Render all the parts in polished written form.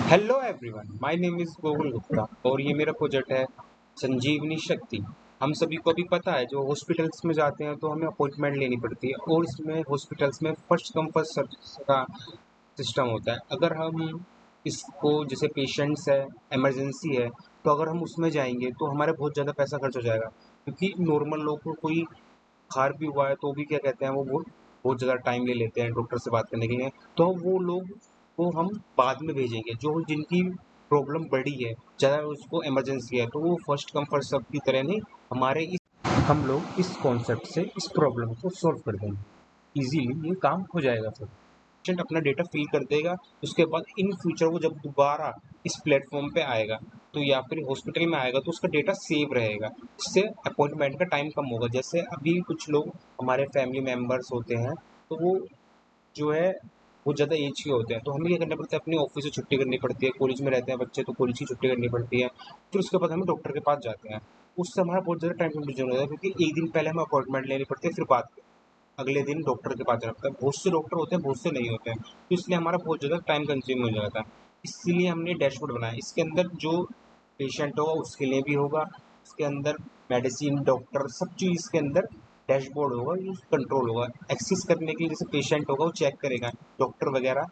Hello everyone, my name is Gokul Gupta और ये मेरा प्रोजेक्ट है संजीवनी शक्ति। हम सभी को भी पता है, जो हॉस्पिटल्स में जाते हैं तो हमें अपॉइंटमेंट लेनी पड़ती है और इसमें हॉस्पिटल्स में फर्स्ट कम फर्स्ट सर्व का सिस्टम होता है। अगर हम इसको, जैसे पेशेंट्स है, इमरजेंसी है, तो अगर हम उसमें जाएंगे तो हमारा बहुत ज़्यादा पैसा खर्च हो जाएगा, क्योंकि नॉर्मल लोग को कोई बुखार भी हुआ है तो भी क्या कहते हैं, वो बहुत बहुत ज़्यादा टाइम ले लेते हैं डॉक्टर से बात करने के लिए। तो वो लोग को हम बाद में भेजेंगे, जो जिनकी प्रॉब्लम बड़ी है, ज़्यादा उसको इमरजेंसी है, तो वो फर्स्ट कम फर्स्ट सर्व की तरह नहीं, हमारे इस हम लोग इस कॉन्सेप्ट से इस प्रॉब्लम को सॉल्व कर देंगे। इजीली ये काम हो जाएगा। फिर पेशेंट अपना डेटा फिल कर देगा। उसके बाद इन फ्यूचर वो जब दोबारा इस प्लेटफॉर्म पे आएगा तो या फिर हॉस्पिटल में आएगा तो उसका डेटा सेव रहेगा। इससे अपॉइंटमेंट का टाइम कम होगा। जैसे अभी कुछ लोग हमारे फैमिली मेम्बर्स होते हैं, तो वो जो है वो ज़्यादा एज के होते हैं, तो हमें क्या करना पड़ता है, अपनी ऑफिस से छुट्टी करनी पड़ती है। कॉलेज में रहते हैं बच्चे तो कॉलेज की छुट्टी करनी पड़ती है। फिर उसके बाद हमें डॉक्टर के पास जाते हैं। उससे हमारा बहुत ज़्यादा टाइम कंज्यूम होता है, क्योंकि एक दिन पहले हमें अपॉइंटमेंट लेनी पड़ती है, फिर बाद अगले दिन डॉक्टर के पास जाना पड़ता है। बहुत से डॉक्टर होते हैं, बहुत से नहीं होते हैं, तो इसलिए हमारा बहुत ज़्यादा टाइम कंज्यूम हो जाता है। इसीलिए हमने डैशबोर्ड बनाया। इसके अंदर जो पेशेंट होगा उसके लिए भी होगा, इसके अंदर मेडिसिन, डॉक्टर, सब चीज़ इसके अंदर डैशबोर्ड होगा, ये कंट्रोल होगा। एक्सेस करने के लिए जैसे पेशेंट होगा वो चेक करेगा, डॉक्टर वगैरह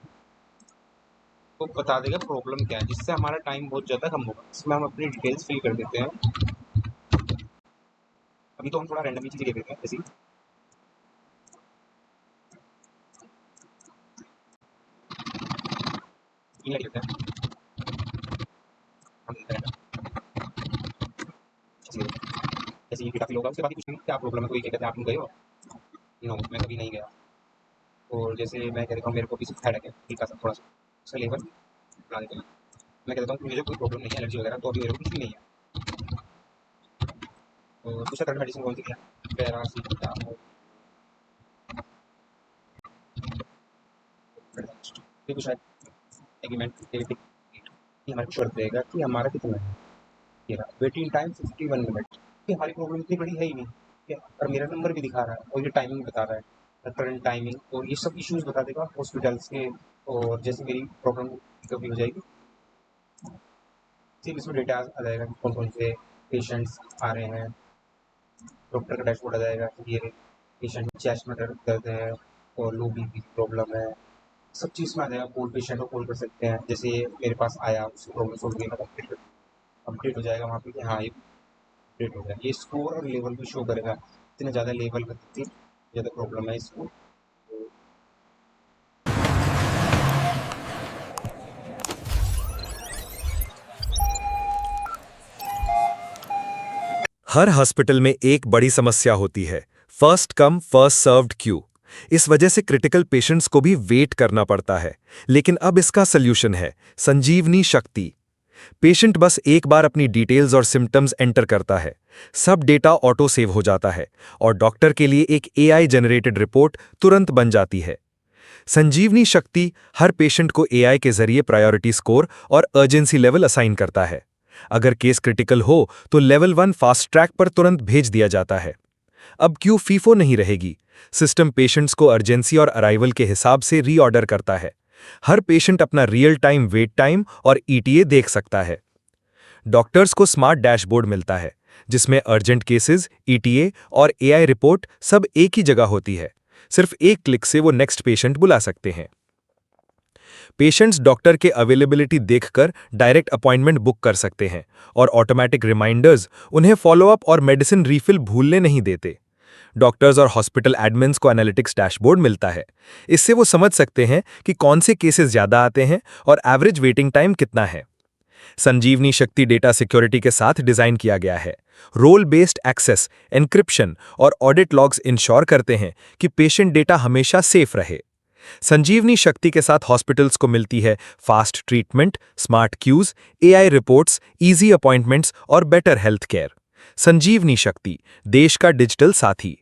को बता देगा प्रॉब्लम क्या है, जिससे हमारा टाइम बहुत ज़्यादा कम होगा। इसमें हम अपनी डिटेल्स फिल कर देते हैं। अभी तो हम थोड़ा रैंडमली चीज़ें देख लेते हैं, जैसे ईमेल देते हैं, हम देते हैं चीज़ें। जैसे ये डेटा फिल होगा, उसके बाद ही कुछ नहीं, क्या प्रॉब्लम है, कोई क्या कहते हैं आप लोग गए हो? नो, मैं कभी नहीं गया। और जैसे मैं कह देता हूँ मेरे को भी सिर्फ हेडेक है, हल्का सा थोड़ा सा, उसका लेवल बढ़ा देते हैं। मैं कह देता हूँ कि मुझे कोई प्रॉब्लम नहीं है, एलर्जी वगैरह, तो अभी मेरे को कुछ भी नहीं है। और दूसरा तरह मेडिसिन कौन सी है? पैरासीटामोल। ये कुछ शायद एग्रीमेंट डेबिट, ये हमारी शर्त देगा कि हमारा कितना है। ये रहा वेटिंग टाइम 51 मिनट। ये हमारी प्रॉब्लम इतनी बड़ी है ही नहीं, ठीक है? और मेरा नंबर भी दिखा रहा है और ये टाइमिंग बता रहा है, करंट टाइमिंग, और ये सब इश्यूज बता देगा हॉस्पिटल्स के। और जैसे मेरी प्रॉब्लम रिकवरी हो जाएगी, सिर्फ इसमें डेटा आ जाएगा कि कौन कौन से पेशेंट्स आ रहे हैं। डॉक्टर का डैशबोर्ड आ जाएगा कि ये पेशेंट चेस्ट में दर्द है और लो बीपी की प्रॉब्लम है। सब चीज़ में आ जाएगा। कोई पेशेंट को कॉल कर सकते हैं, जैसे मेरे पास आया, उसकी प्रॉब्लम सॉल्व हुई, मैं अपडेट हो जाएगा वहाँ पे कि हाँ ये अपडेट हो गया। ये स्कोर और लेवल भी शो करेगा, इतने ज़्यादा लेवल का कितनी ज़्यादा प्रॉब्लम है इसको। हर हॉस्पिटल में एक बड़ी समस्या होती है, first come first served Q. इस वजह से क्रिटिकल पेशेंट्स को भी वेट करना पड़ता है। लेकिन अब इसका सल्यूशन है संजीवनी शक्ति। पेशेंट बस एक बार अपनी डिटेल्स और सिम्टम्स एंटर करता है, सब डेटा ऑटो सेव हो जाता है और डॉक्टर के लिए एक एआई जनरेटेड रिपोर्ट तुरंत बन जाती है। संजीवनी शक्ति हर पेशेंट को एआई के जरिए प्रायोरिटी स्कोर और अर्जेंसी लेवल असाइन करता है। अगर केस क्रिटिकल हो तो लेवल 1 फास्ट ट्रैक पर तुरंत भेज दिया जाता है। अब क्यू फीफो नहीं रहेगी। सिस्टम पेशेंट्स को अर्जेंसी और अराइवल के हिसाब से रीऑर्डर करता है। हर पेशेंट अपना रियल टाइम वेट टाइम और ईटीए देख सकता है। डॉक्टर्स को स्मार्ट डैशबोर्ड मिलता है, जिसमें अर्जेंट केसेस, ईटीए और एआई रिपोर्ट सब एक ही जगह होती है। सिर्फ एक क्लिक से वो नेक्स्ट पेशेंट बुला सकते हैं। पेशेंट्स डॉक्टर के अवेलेबिलिटी देखकर डायरेक्ट अपॉइंटमेंट बुक कर सकते हैं और ऑटोमेटिक रिमाइंडर्स उन्हें फॉलोअप और मेडिसिन रीफिल भूलने नहीं देते। डॉक्टर्स और हॉस्पिटल एडमिन्स को एनालिटिक्स डैशबोर्ड मिलता है। इससे वो समझ सकते हैं कि कौन से केसेस ज़्यादा आते हैं और एवरेज वेटिंग टाइम कितना है। संजीवनी शक्ति डेटा सिक्योरिटी के साथ डिज़ाइन किया गया है। रोल बेस्ड एक्सेस, एन्क्रिप्शन और ऑडिट लॉग्स इंश्योर करते हैं कि पेशेंट डेटा हमेशा सेफ रहे। संजीवनी शक्ति के साथ हॉस्पिटल्स को मिलती है fast treatment, smart queues, AI reports, easy appointments और better health care. Sanjeevani Shakti, देश का डिजिटल साथी।